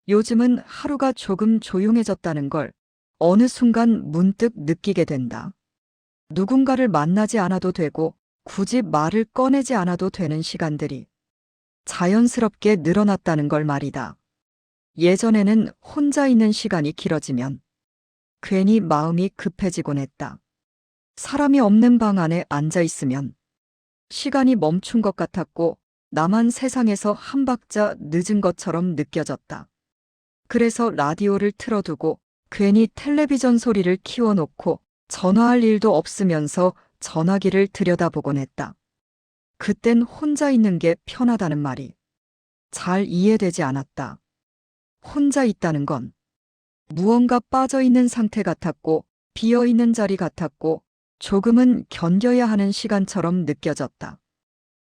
요즘은 하루가 조금 조용해졌다는 걸 어느 순간 문득 느끼게 된다. 누군가를 만나지 않아도 되고 굳이 말을 꺼내지 않아도 되는 시간들이 자연스럽게 늘어났다는 걸 말이다. 예전에는 혼자 있는 시간이 길어지면 괜히 마음이 급해지곤 했다. 사람이 없는 방 안에 앉아 있으면 시간이 멈춘 것 같았고 나만 세상에서 한 박자 늦은 것처럼 느껴졌다. 그래서 라디오를 틀어두고 괜히 텔레비전 소리를 키워놓고 전화할 일도 없으면서 전화기를 들여다보곤 했다. 그땐 혼자 있는 게 편하다는 말이 잘 이해되지 않았다. 혼자 있다는 건 무언가 빠져 있는 상태 같았고 비어 있는 자리 같았고 조금은 견뎌야 하는 시간처럼 느껴졌다.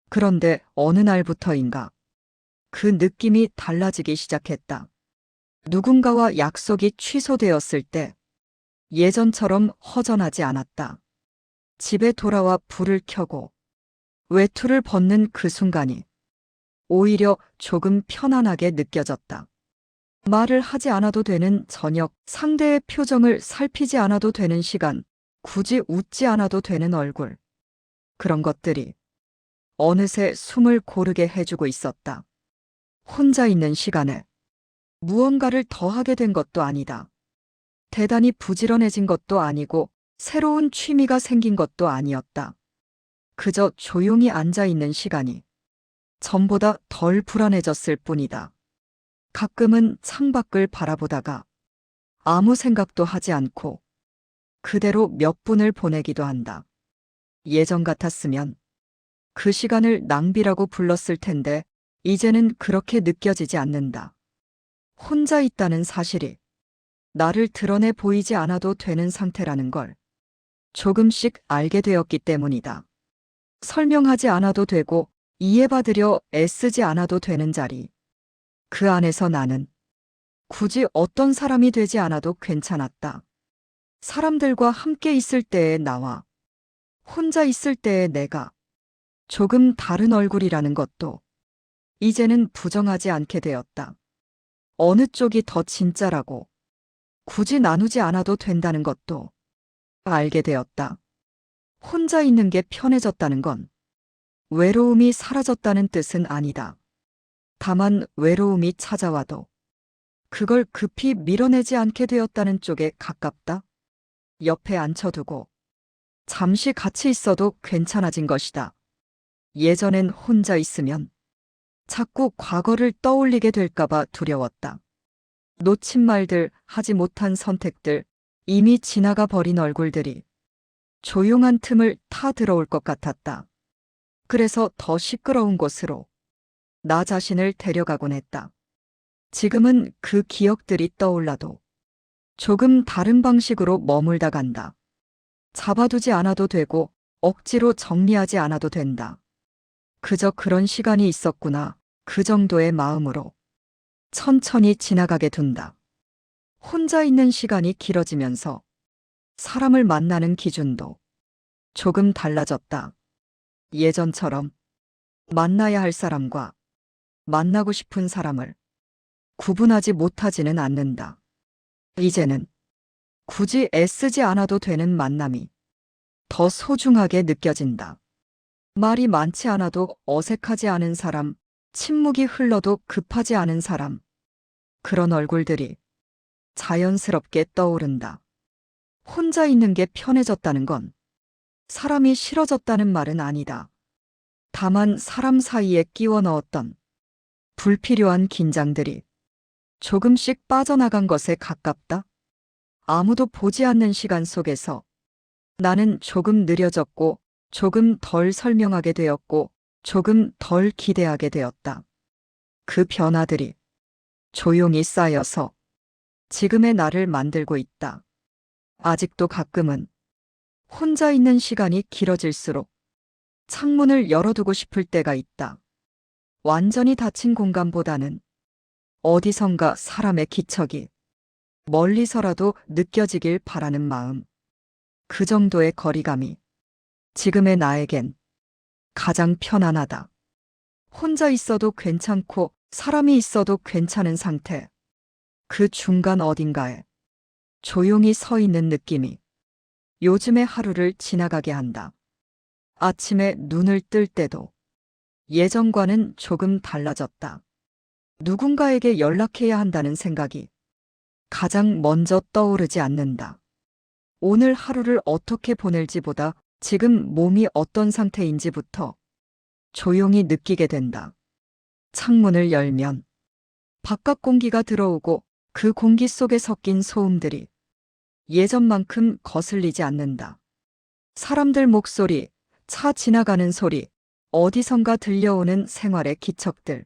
그런데 어느 날부터인가 그 느낌이 달라지기 시작했다. 누군가와 약속이 취소되었을 때 예전처럼 허전하지 않았다. 집에 돌아와 불을 켜고 외투를 벗는 그 순간이 오히려 조금 편안하게 느껴졌다. 말을 하지 않아도 되는 저녁, 상대의 표정을 살피지 않아도 되는 시간, 굳이 웃지 않아도 되는 얼굴. 그런 것들이 어느새 숨을 고르게 해주고 있었다. 혼자 있는 시간에 무언가를 더하게 된 것도 아니다. 대단히 부지런해진 것도 아니고 새로운 취미가 생긴 것도 아니었다. 그저 조용히 앉아 있는 시간이 전보다 덜 불안해졌을 뿐이다. 가끔은 창밖을 바라보다가 아무 생각도 하지 않고 그대로 몇 분을 보내기도 한다. 예전 같았으면 그 시간을 낭비라고 불렀을 텐데 이제는 그렇게 느껴지지 않는다. 혼자 있다는 사실이 나를 드러내 보이지 않아도 되는 상태라는 걸 조금씩 알게 되었기 때문이다. 설명하지 않아도 되고 이해받으려 애쓰지 않아도 되는 자리. 그 안에서 나는 굳이 어떤 사람이 되지 않아도 괜찮았다. 사람들과 함께 있을 때의 나와 혼자 있을 때의 내가 조금 다른 얼굴이라는 것도 이제는 부정하지 않게 되었다. 어느 쪽이 더 진짜라고 굳이 나누지 않아도 된다는 것도 알게 되었다. 혼자 있는 게 편해졌다는 건 외로움이 사라졌다는 뜻은 아니다. 다만 외로움이 찾아와도 그걸 급히 밀어내지 않게 되었다는 쪽에 가깝다. 옆에 앉혀두고 잠시 같이 있어도 괜찮아진 것이다. 예전엔 혼자 있으면 자꾸 과거를 떠올리게 될까봐 두려웠다. 놓친 말들, 하지 못한 선택들, 이미 지나가 버린 얼굴들이 조용한 틈을 타 들어올 것 같았다. 그래서 더 시끄러운 곳으로 나 자신을 데려가곤 했다. 지금은 그 기억들이 떠올라도 조금 다른 방식으로 머물다 간다. 잡아두지 않아도 되고 억지로 정리하지 않아도 된다. 그저 그런 시간이 있었구나. 그 정도의 마음으로 천천히 지나가게 둔다. 혼자 있는 시간이 길어지면서 사람을 만나는 기준도 조금 달라졌다. 예전처럼 만나야 할 사람과 만나고 싶은 사람을 구분하지 못하지는 않는다. 이제는 굳이 애쓰지 않아도 되는 만남이 더 소중하게 느껴진다. 말이 많지 않아도 어색하지 않은 사람, 침묵이 흘러도 급하지 않은 사람, 그런 얼굴들이 자연스럽게 떠오른다. 혼자 있는 게 편해졌다는 건 사람이 싫어졌다는 말은 아니다. 다만 사람 사이에 끼워 넣었던 불필요한 긴장들이 조금씩 빠져나간 것에 가깝다. 아무도 보지 않는 시간 속에서 나는 조금 느려졌고 조금 덜 설명하게 되었고 조금 덜 기대하게 되었다. 그 변화들이 조용히 쌓여서 지금의 나를 만들고 있다. 아직도 가끔은 혼자 있는 시간이 길어질수록 창문을 열어두고 싶을 때가 있다. 완전히 닫힌 공간보다는 어디선가 사람의 기척이 멀리서라도 느껴지길 바라는 마음. 그 정도의 거리감이 지금의 나에겐 가장 편안하다. 혼자 있어도 괜찮고 사람이 있어도 괜찮은 상태. 그 중간 어딘가에 조용히 서 있는 느낌이 요즘의 하루를 지나가게 한다. 아침에 눈을 뜰 때도 예전과는 조금 달라졌다. 누군가에게 연락해야 한다는 생각이 가장 먼저 떠오르지 않는다. 오늘 하루를 어떻게 보낼지보다 지금 몸이 어떤 상태인지부터 조용히 느끼게 된다. 창문을 열면 바깥 공기가 들어오고 그 공기 속에 섞인 소음들이 예전만큼 거슬리지 않는다. 사람들 목소리, 차 지나가는 소리, 어디선가 들려오는 생활의 기척들.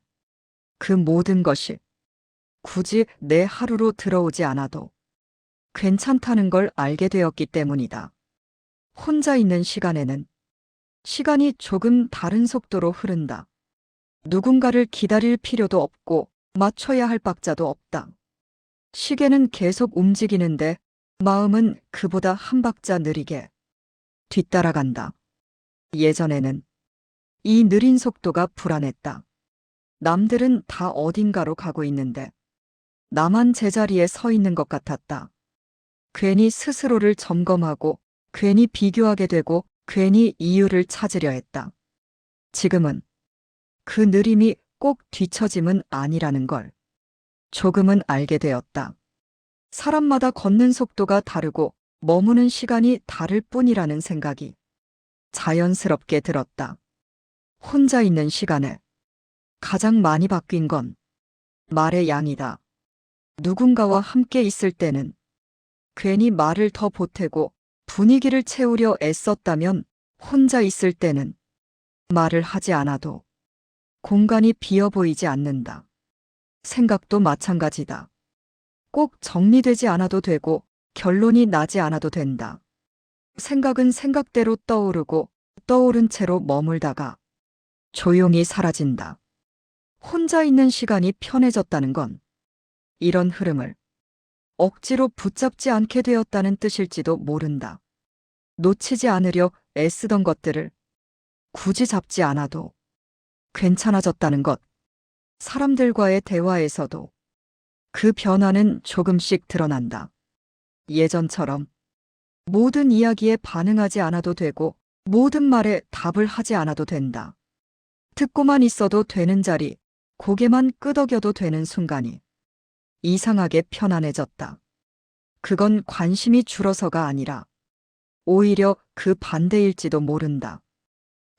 그 모든 것이 굳이 내 하루로 들어오지 않아도 괜찮다는 걸 알게 되었기 때문이다. 혼자 있는 시간에는 시간이 조금 다른 속도로 흐른다. 누군가를 기다릴 필요도 없고 맞춰야 할 박자도 없다. 시계는 계속 움직이는데 마음은 그보다 한 박자 느리게 뒤따라간다. 예전에는 이 느린 속도가 불안했다. 남들은 다 어딘가로 가고 있는데 나만 제자리에 서 있는 것 같았다. 괜히 스스로를 점검하고 괜히 비교하게 되고 괜히 이유를 찾으려 했다. 지금은 그 느림이 꼭 뒤처짐은 아니라는 걸 조금은 알게 되었다. 사람마다 걷는 속도가 다르고 머무는 시간이 다를 뿐이라는 생각이 자연스럽게 들었다. 혼자 있는 시간에 가장 많이 바뀐 건 말의 양이다. 누군가와 함께 있을 때는 괜히 말을 더 보태고 분위기를 채우려 애썼다면 혼자 있을 때는 말을 하지 않아도 공간이 비어 보이지 않는다. 생각도 마찬가지다. 꼭 정리되지 않아도 되고 결론이 나지 않아도 된다. 생각은 생각대로 떠오르고 떠오른 채로 머물다가 조용히 사라진다. 혼자 있는 시간이 편해졌다는 건 이런 흐름을 억지로 붙잡지 않게 되었다는 뜻일지도 모른다. 놓치지 않으려 애쓰던 것들을 굳이 잡지 않아도 괜찮아졌다는 것. 사람들과의 대화에서도 그 변화는 조금씩 드러난다. 예전처럼 모든 이야기에 반응하지 않아도 되고 모든 말에 답을 하지 않아도 된다. 듣고만 있어도 되는 자리, 고개만 끄덕여도 되는 순간이 이상하게 편안해졌다. 그건 관심이 줄어서가 아니라 오히려 그 반대일지도 모른다.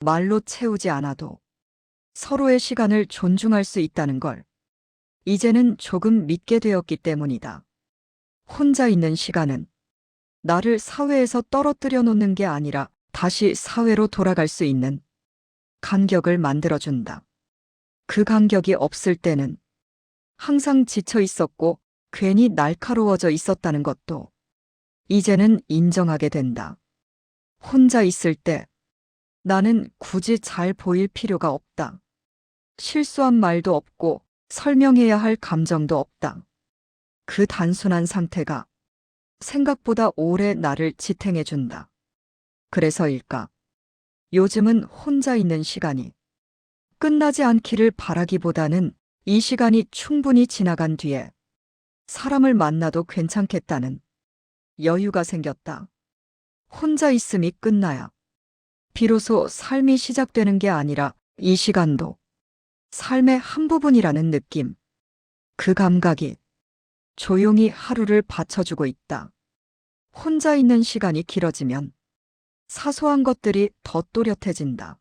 말로 채우지 않아도 서로의 시간을 존중할 수 있다는 걸 이제는 조금 믿게 되었기 때문이다. 혼자 있는 시간은 나를 사회에서 떨어뜨려 놓는 게 아니라 다시 사회로 돌아갈 수 있는 간격을 만들어준다. 그 간격이 없을 때는 항상 지쳐 있었고 괜히 날카로워져 있었다는 것도 이제는 인정하게 된다. 혼자 있을 때 나는 굳이 잘 보일 필요가 없다. 실수한 말도 없고 설명해야 할 감정도 없다. 그 단순한 상태가 생각보다 오래 나를 지탱해준다. 그래서일까? 요즘은 혼자 있는 시간이 끝나지 않기를 바라기보다는 이 시간이 충분히 지나간 뒤에 사람을 만나도 괜찮겠다는 여유가 생겼다. 혼자 있음이 끝나야 비로소 삶이 시작되는 게 아니라 이 시간도 삶의 한 부분이라는 느낌. 그 감각이 조용히 하루를 받쳐주고 있다. 혼자 있는 시간이 길어지면 사소한 것들이 더 또렷해진다.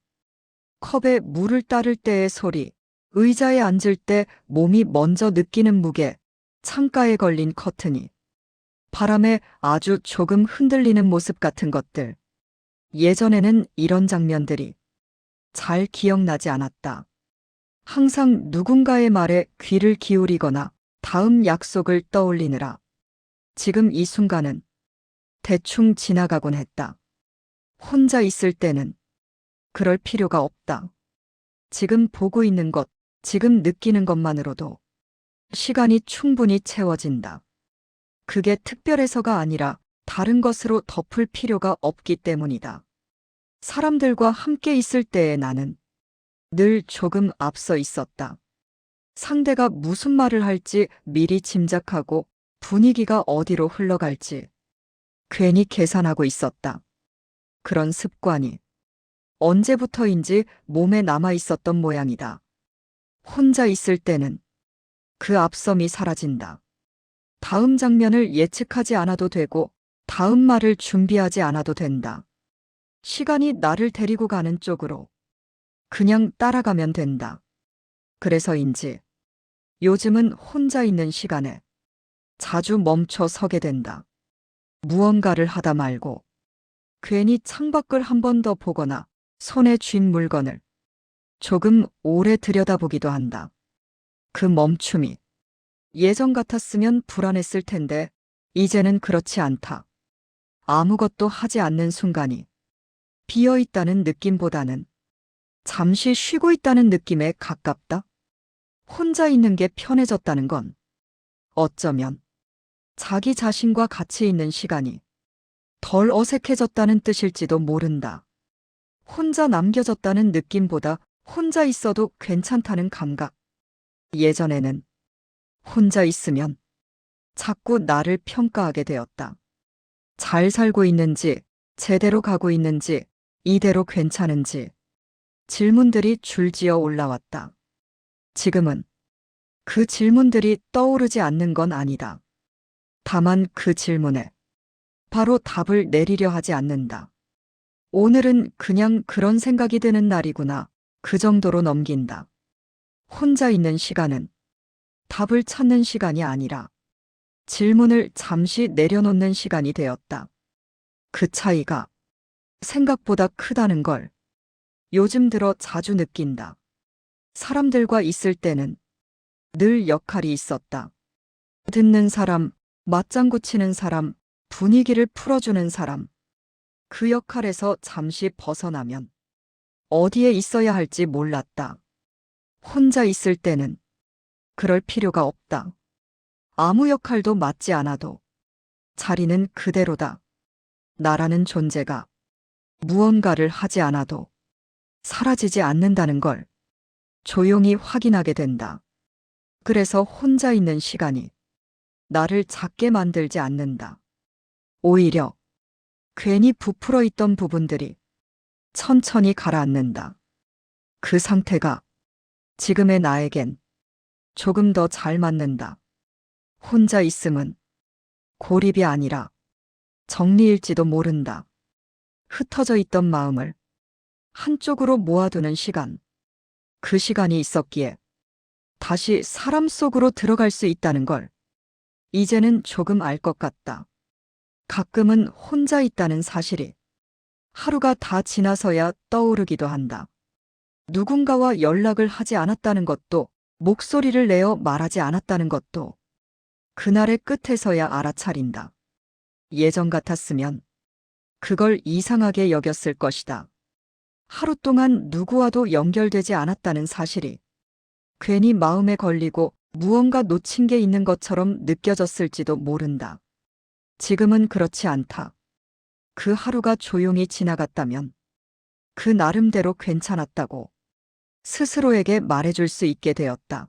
컵에 물을 따를 때의 소리, 의자에 앉을 때 몸이 먼저 느끼는 무게, 창가에 걸린 커튼이 바람에 아주 조금 흔들리는 모습 같은 것들. 예전에는 이런 장면들이 잘 기억나지 않았다. 항상 누군가의 말에 귀를 기울이거나 다음 약속을 떠올리느라 지금 이 순간은 대충 지나가곤 했다. 혼자 있을 때는 그럴 필요가 없다. 지금 보고 있는 것, 지금 느끼는 것만으로도 시간이 충분히 채워진다. 그게 특별해서가 아니라 다른 것으로 덮을 필요가 없기 때문이다. 사람들과 함께 있을 때의 나는 늘 조금 앞서 있었다. 상대가 무슨 말을 할지 미리 짐작하고 분위기가 어디로 흘러갈지 괜히 계산하고 있었다. 그런 습관이 언제부터인지 몸에 남아 있었던 모양이다. 혼자 있을 때는 그 앞섬이 사라진다. 다음 장면을 예측하지 않아도 되고 다음 말을 준비하지 않아도 된다. 시간이 나를 데리고 가는 쪽으로 그냥 따라가면 된다. 그래서인지 요즘은 혼자 있는 시간에 자주 멈춰 서게 된다. 무언가를 하다 말고 괜히 창밖을 한 번 더 보거나 손에 쥔 물건을 조금 오래 들여다보기도 한다. 그 멈춤이 예전 같았으면 불안했을 텐데 이제는 그렇지 않다. 아무것도 하지 않는 순간이 비어 있다는 느낌보다는 잠시 쉬고 있다는 느낌에 가깝다. 혼자 있는 게 편해졌다는 건 어쩌면 자기 자신과 같이 있는 시간이 덜 어색해졌다는 뜻일지도 모른다. 혼자 남겨졌다는 느낌보다 혼자 있어도 괜찮다는 감각. 예전에는 혼자 있으면 자꾸 나를 평가하게 되었다. 잘 살고 있는지, 제대로 가고 있는지, 이대로 괜찮은지 질문들이 줄지어 올라왔다. 지금은 그 질문들이 떠오르지 않는 건 아니다. 다만 그 질문에 바로 답을 내리려 하지 않는다. 오늘은 그냥 그런 생각이 드는 날이구나. 그 정도로 넘긴다. 혼자 있는 시간은 답을 찾는 시간이 아니라 질문을 잠시 내려놓는 시간이 되었다. 그 차이가 생각보다 크다는 걸 요즘 들어 자주 느낀다. 사람들과 있을 때는 늘 역할이 있었다. 듣는 사람, 맞장구 치는 사람, 분위기를 풀어주는 사람. 그 역할에서 잠시 벗어나면 어디에 있어야 할지 몰랐다. 혼자 있을 때는 그럴 필요가 없다. 아무 역할도 맡지 않아도 자리는 그대로다. 나라는 존재가 무언가를 하지 않아도 사라지지 않는다는 걸 조용히 확인하게 된다. 그래서 혼자 있는 시간이 나를 작게 만들지 않는다. 오히려 괜히 부풀어 있던 부분들이 천천히 가라앉는다. 그 상태가 지금의 나에겐 조금 더 잘 맞는다. 혼자 있음은 고립이 아니라 정리일지도 모른다. 흩어져 있던 마음을 한쪽으로 모아두는 시간. 그 시간이 있었기에 다시 사람 속으로 들어갈 수 있다는 걸 이제는 조금 알 것 같다. 가끔은 혼자 있다는 사실이 하루가 다 지나서야 떠오르기도 한다. 누군가와 연락을 하지 않았다는 것도, 목소리를 내어 말하지 않았다는 것도 그날의 끝에서야 알아차린다. 예전 같았으면 그걸 이상하게 여겼을 것이다. 하루 동안 누구와도 연결되지 않았다는 사실이 괜히 마음에 걸리고 무언가 놓친 게 있는 것처럼 느껴졌을지도 모른다. 지금은 그렇지 않다. 그 하루가 조용히 지나갔다면 그 나름대로 괜찮았다고 스스로에게 말해줄 수 있게 되었다.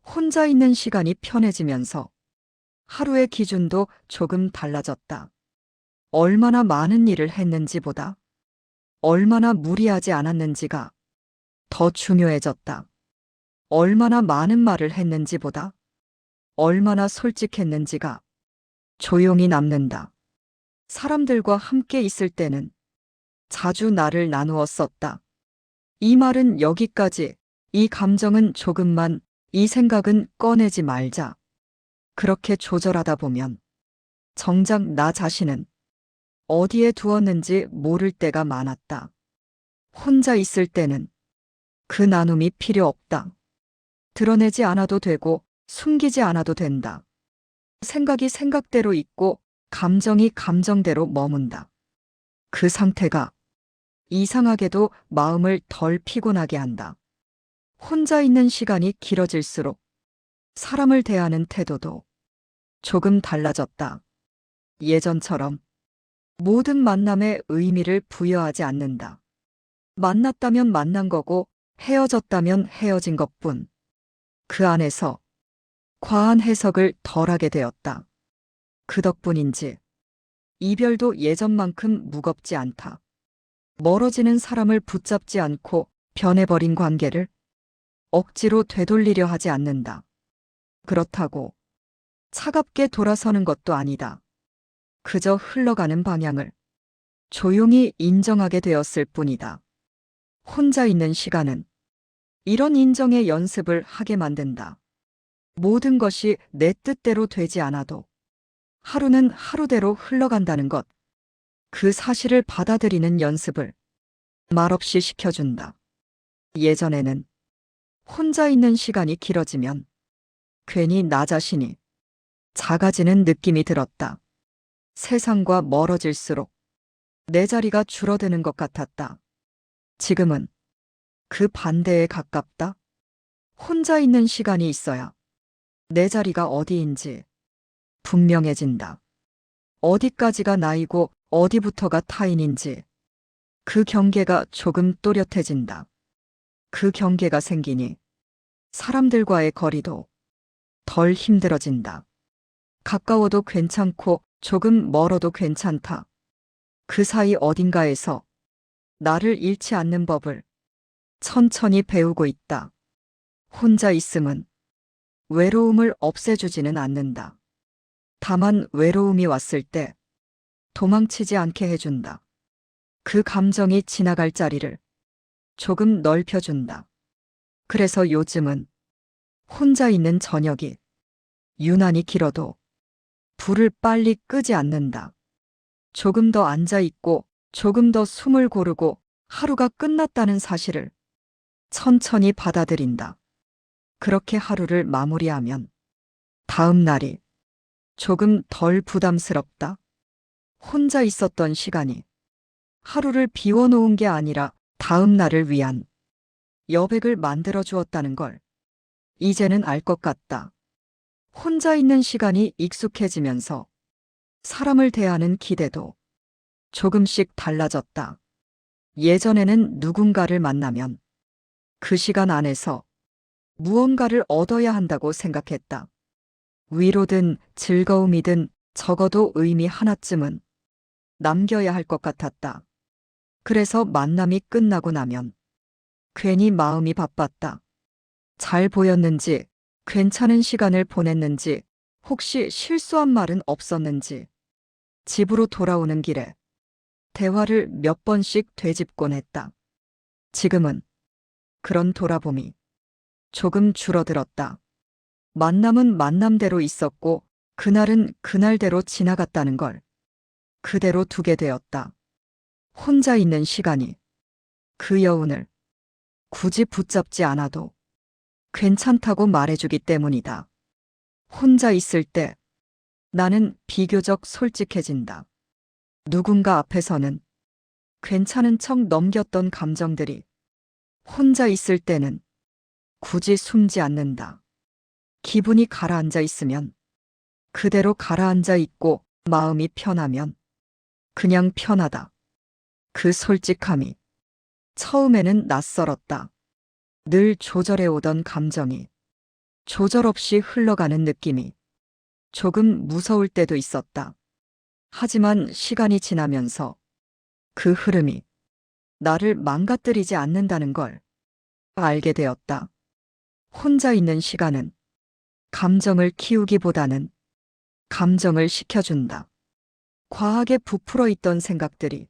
혼자 있는 시간이 편해지면서 하루의 기준도 조금 달라졌다. 얼마나 많은 일을 했는지보다 얼마나 무리하지 않았는지가 더 중요해졌다. 얼마나 많은 말을 했는지보다 얼마나 솔직했는지가 조용히 남는다. 사람들과 함께 있을 때는 자주 나를 나누어 썼다. 이 말은 여기까지, 이 감정은 조금만, 이 생각은 꺼내지 말자. 그렇게 조절하다 보면 정작 나 자신은 어디에 두었는지 모를 때가 많았다. 혼자 있을 때는 그 나눔이 필요 없다. 드러내지 않아도 되고 숨기지 않아도 된다. 생각이 생각대로 있고 감정이 감정대로 머문다. 그 상태가 이상하게도 마음을 덜 피곤하게 한다. 혼자 있는 시간이 길어질수록 사람을 대하는 태도도 조금 달라졌다. 예전처럼 모든 만남에 의미를 부여하지 않는다. 만났다면 만난 거고 헤어졌다면 헤어진 것뿐. 그 안에서 과한 해석을 덜하게 되었다. 그 덕분인지 이별도 예전만큼 무겁지 않다. 멀어지는 사람을 붙잡지 않고 변해버린 관계를 억지로 되돌리려 하지 않는다. 그렇다고 차갑게 돌아서는 것도 아니다. 그저 흘러가는 방향을 조용히 인정하게 되었을 뿐이다. 혼자 있는 시간은 이런 인정의 연습을 하게 만든다. 모든 것이 내 뜻대로 되지 않아도 하루는 하루대로 흘러간다는 것, 그 사실을 받아들이는 연습을 말없이 시켜준다. 예전에는 혼자 있는 시간이 길어지면 괜히 나 자신이 작아지는 느낌이 들었다. 세상과 멀어질수록 내 자리가 줄어드는 것 같았다. 지금은 그 반대에 가깝다. 혼자 있는 시간이 있어야 내 자리가 어디인지 분명해진다. 어디까지가 나이고 어디부터가 타인인지 그 경계가 조금 또렷해진다. 그 경계가 생기니 사람들과의 거리도 덜 힘들어진다. 가까워도 괜찮고 조금 멀어도 괜찮다. 그 사이 어딘가에서 나를 잃지 않는 법을 천천히 배우고 있다. 혼자 있음은 외로움을 없애주지는 않는다. 다만 외로움이 왔을 때 도망치지 않게 해준다. 그 감정이 지나갈 자리를 조금 넓혀준다. 그래서 요즘은 혼자 있는 저녁이 유난히 길어도 불을 빨리 끄지 않는다. 조금 더 앉아 있고 조금 더 숨을 고르고 하루가 끝났다는 사실을 천천히 받아들인다. 그렇게 하루를 마무리하면 다음 날이 조금 덜 부담스럽다. 혼자 있었던 시간이 하루를 비워놓은 게 아니라 다음 날을 위한 여백을 만들어 주었다는 걸 이제는 알 것 같다. 혼자 있는 시간이 익숙해지면서 사람을 대하는 기대도 조금씩 달라졌다. 예전에는 누군가를 만나면 그 시간 안에서 무언가를 얻어야 한다고 생각했다. 위로든 즐거움이든 적어도 의미 하나쯤은 남겨야 할 것 같았다. 그래서 만남이 끝나고 나면 괜히 마음이 바빴다. 잘 보였는지, 괜찮은 시간을 보냈는지, 혹시 실수한 말은 없었는지, 집으로 돌아오는 길에 대화를 몇 번씩 되짚곤 했다. 지금은 그런 돌아봄이 조금 줄어들었다. 만남은 만남대로 있었고, 그날은 그날대로 지나갔다는 걸 그대로 두게 되었다. 혼자 있는 시간이 그 여운을 굳이 붙잡지 않아도 괜찮다고 말해주기 때문이다. 혼자 있을 때 나는 비교적 솔직해진다. 누군가 앞에서는 괜찮은 척 넘겼던 감정들이 혼자 있을 때는 굳이 숨지 않는다. 기분이 가라앉아 있으면 그대로 가라앉아 있고 마음이 편하면 그냥 편하다. 그 솔직함이 처음에는 낯설었다. 늘 조절해 오던 감정이 조절 없이 흘러가는 느낌이 조금 무서울 때도 있었다. 하지만 시간이 지나면서 그 흐름이 나를 망가뜨리지 않는다는 걸 알게 되었다. 혼자 있는 시간은 감정을 키우기보다는 감정을 식혀준다. 과하게 부풀어 있던 생각들이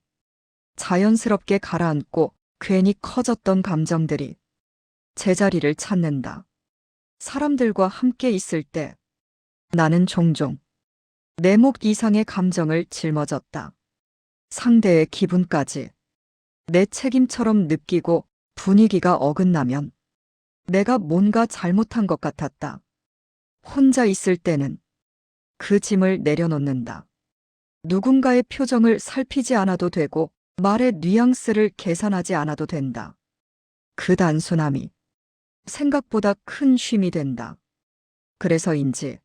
자연스럽게 가라앉고 괜히 커졌던 감정들이 제자리를 찾는다. 사람들과 함께 있을 때 나는 종종 내 목 이상의 감정을 짊어졌다. 상대의 기분까지 내 책임처럼 느끼고 분위기가 어긋나면 내가 뭔가 잘못한 것 같았다. 혼자 있을 때는 그 짐을 내려놓는다. 누군가의 표정을 살피지 않아도 되고 말의 뉘앙스를 계산하지 않아도 된다. 그 단순함이 생각보다 큰 쉼이 된다. 그래서인지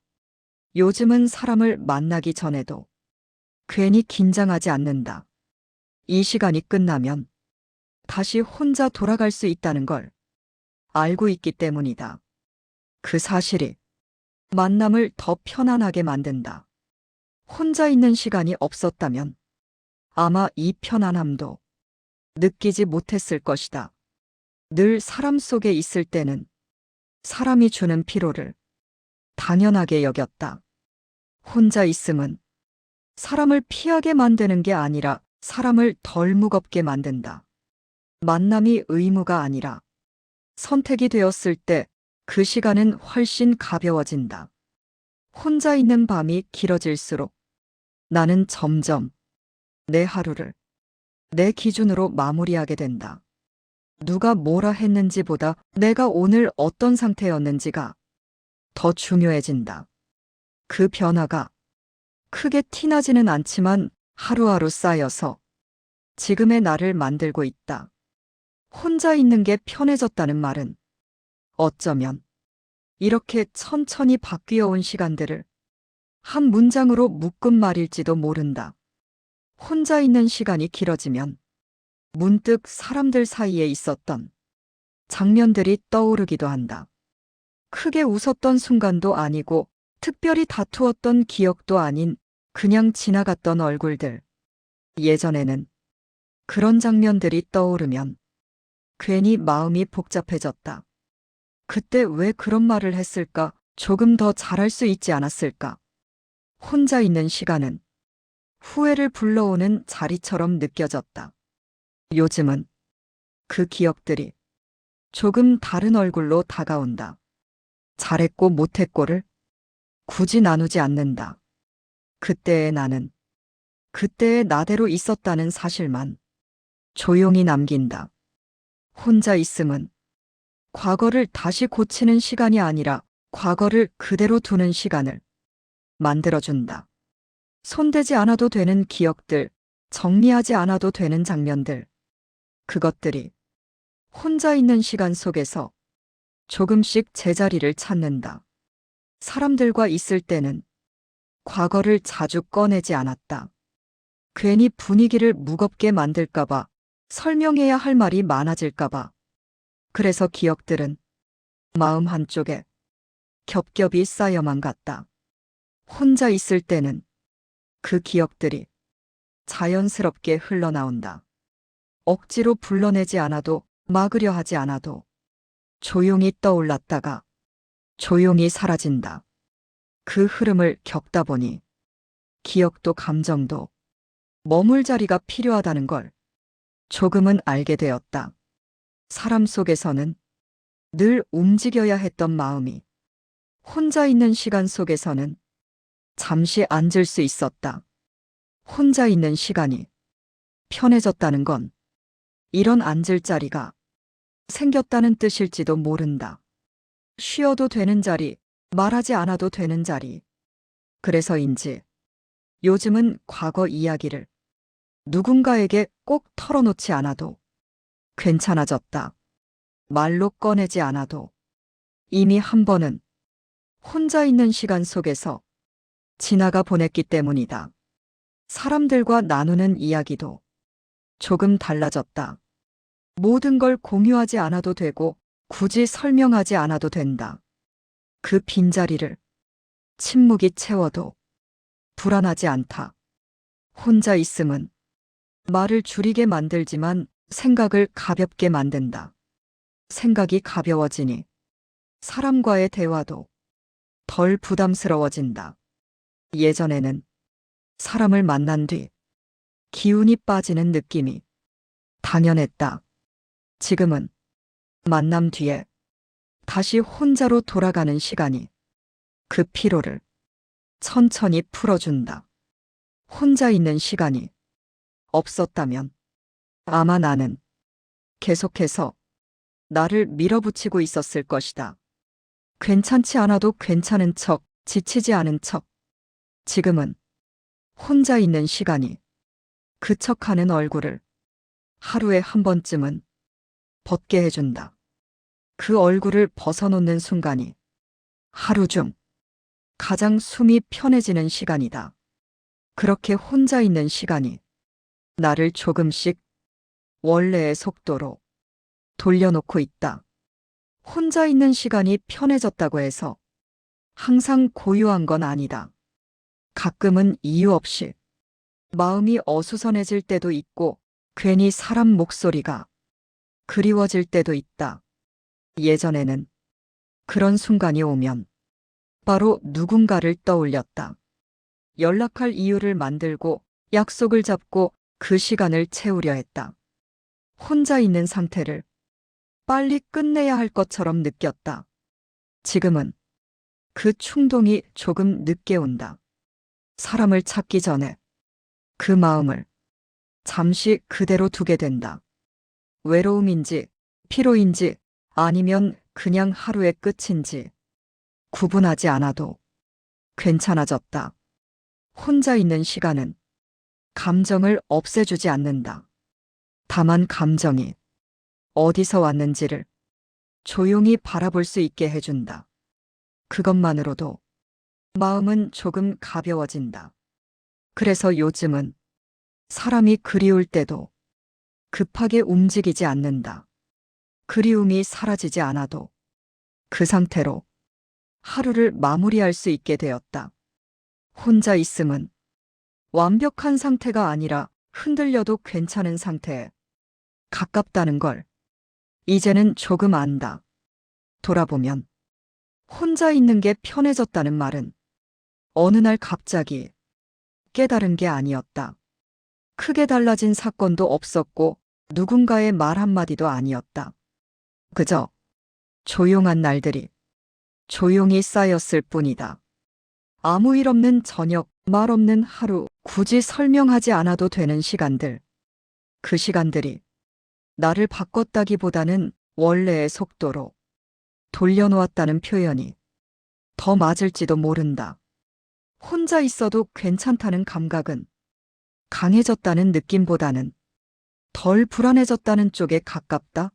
요즘은 사람을 만나기 전에도 괜히 긴장하지 않는다. 이 시간이 끝나면 다시 혼자 돌아갈 수 있다는 걸 알고 있기 때문이다. 그 사실이 만남을 더 편안하게 만든다. 혼자 있는 시간이 없었다면 아마 이 편안함도 느끼지 못했을 것이다. 늘 사람 속에 있을 때는 사람이 주는 피로를 당연하게 여겼다. 혼자 있음은 사람을 피하게 만드는 게 아니라 사람을 덜 무겁게 만든다. 만남이 의무가 아니라 선택이 되었을 때 그 시간은 훨씬 가벼워진다. 혼자 있는 밤이 길어질수록 나는 점점 내 하루를 내 기준으로 마무리하게 된다. 누가 뭐라 했는지보다 내가 오늘 어떤 상태였는지가 더 중요해진다. 그 변화가 크게 티나지는 않지만 하루하루 쌓여서 지금의 나를 만들고 있다. 혼자 있는 게 편해졌다는 말은 어쩌면 이렇게 천천히 바뀌어 온 시간들을 한 문장으로 묶은 말일지도 모른다. 혼자 있는 시간이 길어지면 문득 사람들 사이에 있었던 장면들이 떠오르기도 한다. 크게 웃었던 순간도 아니고 특별히 다투었던 기억도 아닌 그냥 지나갔던 얼굴들. 예전에는 그런 장면들이 떠오르면 괜히 마음이 복잡해졌다. 그때 왜 그런 말을 했을까? 조금 더 잘할 수 있지 않았을까? 혼자 있는 시간은 후회를 불러오는 자리처럼 느껴졌다. 요즘은 그 기억들이 조금 다른 얼굴로 다가온다. 잘했고 못했고를 굳이 나누지 않는다. 그때의 나는 그때의 나대로 있었다는 사실만 조용히 남긴다. 혼자 있음은 과거를 다시 고치는 시간이 아니라 과거를 그대로 두는 시간을 만들어준다. 손대지 않아도 되는 기억들, 정리하지 않아도 되는 장면들, 그것들이 혼자 있는 시간 속에서 조금씩 제자리를 찾는다. 사람들과 있을 때는 과거를 자주 꺼내지 않았다. 괜히 분위기를 무겁게 만들까봐, 설명해야 할 말이 많아질까봐. 그래서 기억들은 마음 한쪽에 겹겹이 쌓여만 갔다. 혼자 있을 때는 그 기억들이 자연스럽게 흘러나온다. 억지로 불러내지 않아도, 막으려 하지 않아도 조용히 떠올랐다가 조용히 사라진다. 그 흐름을 겪다 보니 기억도 감정도 머물 자리가 필요하다는 걸 조금은 알게 되었다. 사람 속에서는 늘 움직여야 했던 마음이 혼자 있는 시간 속에서는 잠시 앉을 수 있었다. 혼자 있는 시간이 편해졌다는 건 이런 앉을 자리가 생겼다는 뜻일지도 모른다. 쉬어도 되는 자리, 말하지 않아도 되는 자리. 그래서인지 요즘은 과거 이야기를 누군가에게 꼭 털어놓지 않아도 괜찮아졌다. 말로 꺼내지 않아도 이미 한 번은 혼자 있는 시간 속에서 지나가 보냈기 때문이다. 사람들과 나누는 이야기도 조금 달라졌다. 모든 걸 공유하지 않아도 되고 굳이 설명하지 않아도 된다. 그 빈자리를 침묵이 채워도 불안하지 않다. 혼자 있음은 말을 줄이게 만들지만 생각을 가볍게 만든다. 생각이 가벼워지니 사람과의 대화도 덜 부담스러워진다. 예전에는 사람을 만난 뒤 기운이 빠지는 느낌이 당연했다. 지금은 만남 뒤에 다시 혼자로 돌아가는 시간이 그 피로를 천천히 풀어준다. 혼자 있는 시간이 없었다면 아마 나는 계속해서 나를 밀어붙이고 있었을 것이다. 괜찮지 않아도 괜찮은 척, 지치지 않은 척. 지금은 혼자 있는 시간이 그 척하는 얼굴을 하루에 한 번쯤은 벗게 해준다. 그 얼굴을 벗어놓는 순간이 하루 중 가장 숨이 편해지는 시간이다. 그렇게 혼자 있는 시간이 나를 조금씩 원래의 속도로 돌려놓고 있다. 혼자 있는 시간이 편해졌다고 해서 항상 고요한 건 아니다. 가끔은 이유 없이 마음이 어수선해질 때도 있고 괜히 사람 목소리가 그리워질 때도 있다. 예전에는 그런 순간이 오면 바로 누군가를 떠올렸다. 연락할 이유를 만들고 약속을 잡고 그 시간을 채우려 했다. 혼자 있는 상태를 빨리 끝내야 할 것처럼 느꼈다. 지금은 그 충동이 조금 늦게 온다. 사람을 찾기 전에 그 마음을 잠시 그대로 두게 된다. 외로움인지 피로인지 아니면 그냥 하루의 끝인지 구분하지 않아도 괜찮아졌다. 혼자 있는 시간은 감정을 없애주지 않는다. 다만 감정이 어디서 왔는지를 조용히 바라볼 수 있게 해준다. 그것만으로도 마음은 조금 가벼워진다. 그래서 요즘은 사람이 그리울 때도 급하게 움직이지 않는다. 그리움이 사라지지 않아도 그 상태로 하루를 마무리할 수 있게 되었다. 혼자 있음은 완벽한 상태가 아니라 흔들려도 괜찮은 상태에 가깝다는 걸 이제는 조금 안다. 돌아보면 혼자 있는 게 편해졌다는 말은 어느 날 갑자기 깨달은 게 아니었다. 크게 달라진 사건도 없었고 누군가의 말 한마디도 아니었다. 그저 조용한 날들이 조용히 쌓였을 뿐이다. 아무 일 없는 저녁, 말 없는 하루, 굳이 설명하지 않아도 되는 시간들. 그 시간들이 나를 바꿨다기보다는 원래의 속도로 돌려놓았다는 표현이 더 맞을지도 모른다. 혼자 있어도 괜찮다는 감각은 강해졌다는 느낌보다는 덜 불안해졌다는 쪽에 가깝다.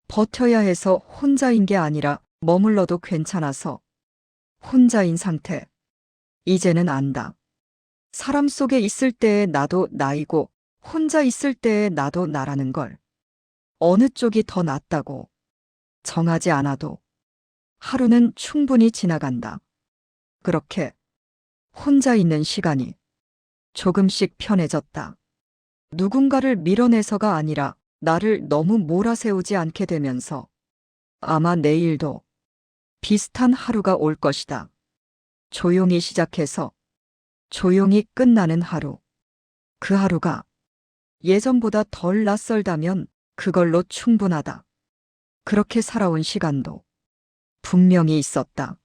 버텨야 해서 혼자인 게 아니라 머물러도 괜찮아서 혼자인 상태. 이제는 안다. 사람 속에 있을 때의 나도 나이고 혼자 있을 때의 나도 나라는 걸 어느 쪽이 더 낫다고 정하지 않아도 하루는 충분히 지나간다. 그렇게 혼자 있는 시간이 조금씩 편해졌다. 누군가를 밀어내서가 아니라 나를 너무 몰아세우지 않게 되면서 아마 내일도 비슷한 하루가 올 것이다. 조용히 시작해서 조용히 끝나는 하루. 그 하루가 예전보다 덜 낯설다면 그걸로 충분하다. 그렇게 살아온 시간도 분명히 있었다.